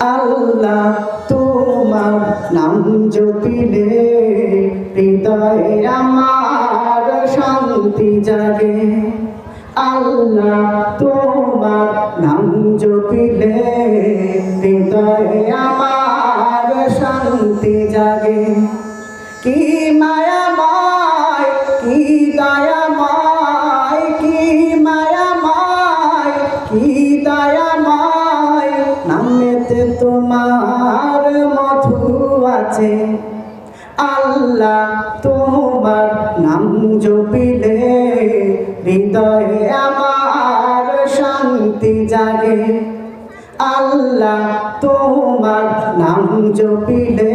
আল্লাহ তোমার নাম জপিলে হৃদয়ে আমার শান্তি জাগে। আল্লাহ তোমার নাম জপিলে হৃদয়ে আমার শান্তি জাগে। কি মায়াময় কি দয়াময়, কি মায়াময় কি দয়াময়, নামেতে তোমার মধু আছে। আল্লাহ তোমার নাম জপিলে হৃদয়ে আমার শান্তি জাগে। আল্লাহ তোমার নাম জপিলে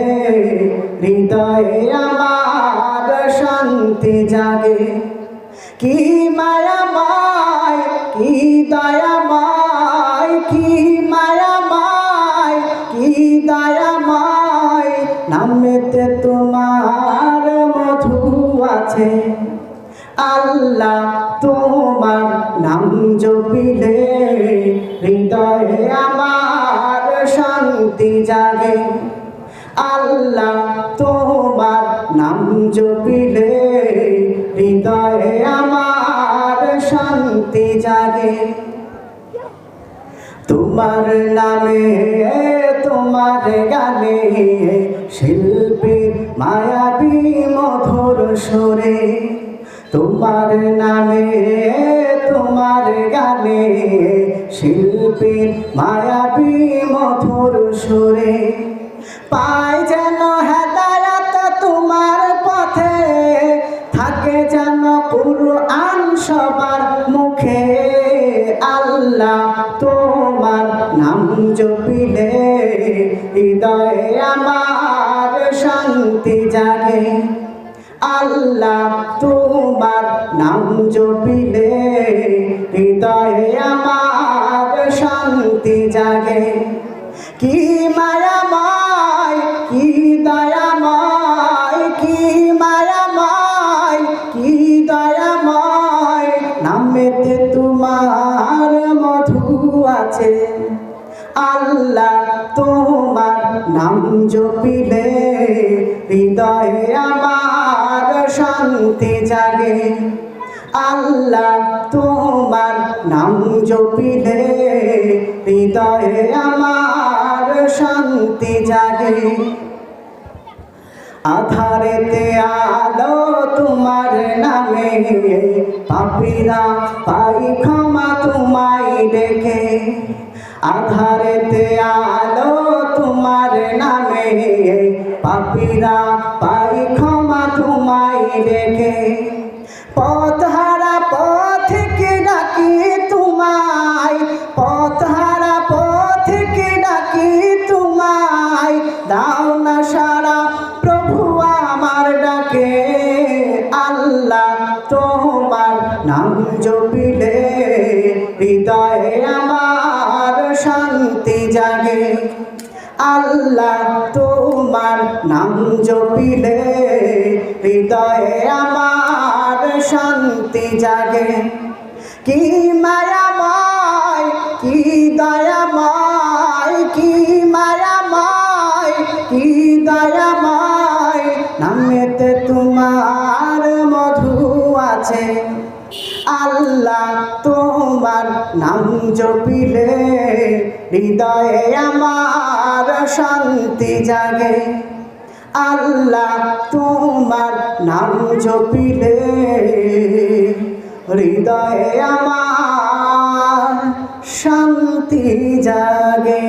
হৃদয়ে আমার শান্তি জাগে। কি মায়াময় কি দয়াময়, কি মায়াময় কি দয়াময়, নামেতে তোমার মধু আছে। আল্লাহ তোমার নাম জপিলে হৃদয়ে আমার শান্তি জাগে। আল্লাহ তোমার নাম জপিলে হৃদয়ে আমার শান্তি জাগে। তোমার নামে তোমার গানে শিল্পীর মায়াবী মধুর সুরে। তোমার নামে তোমার গানে শিল্পীর মায়াবী মধুর সুরে। পাই যেন হেদায়েত তোমার পথে, থাকে যেন কুরআন সবার মুখে। আল্লাহ তোমার নাম জপিলে হৃদয়ে আমার শান্তি জাগে। আল্লাহ তোমার নাম জপিলে হৃদয়ে আমার শান্তি জাগে। কি মায়াময় কি দয়াময়, কি মায়াময় কি দয়াময়, নামেতে তোমার মধু আছে। আল্লাহ তোমার নাম জপিলে হৃদয়ে আমার শান্তি জাগে। আল্লাহ তোমার নাম জপিলে হৃদয়ে আমার শান্তি জাগে। আধারেতে আলো তোমার নামে, পাপীরা পাই ক্ষমা তোমায় ডেকে। আধারেতে আলো তোমার নামে, পাপীরা পাই ক্ষমা তোমায় ডেকে। পথহারা পথকে ডাকি তোমায়, পথহারা পথকে ডাকি তোমায়, দাও না সারা প্রভু আমার ডাকে। আল্লাহ তোমার নাম জপিলে হৃদয়ে আমার শান্তি জাগে। আল্লাহ তোমার নাম জপিলে হৃদয়ে আমার শান্তি জাগে। কি মায়াময় কি দয়াময়, কি মায়াময় কি দয়াময়, নামেতে তোমার মধু আছে। আল্লাহ তোমার নাম জপিলে হৃদয়ে আমার শান্তি জাগে। আল্লাহ তোমার নাম জপিলে হৃদয়ে আমার শান্তি জাগে।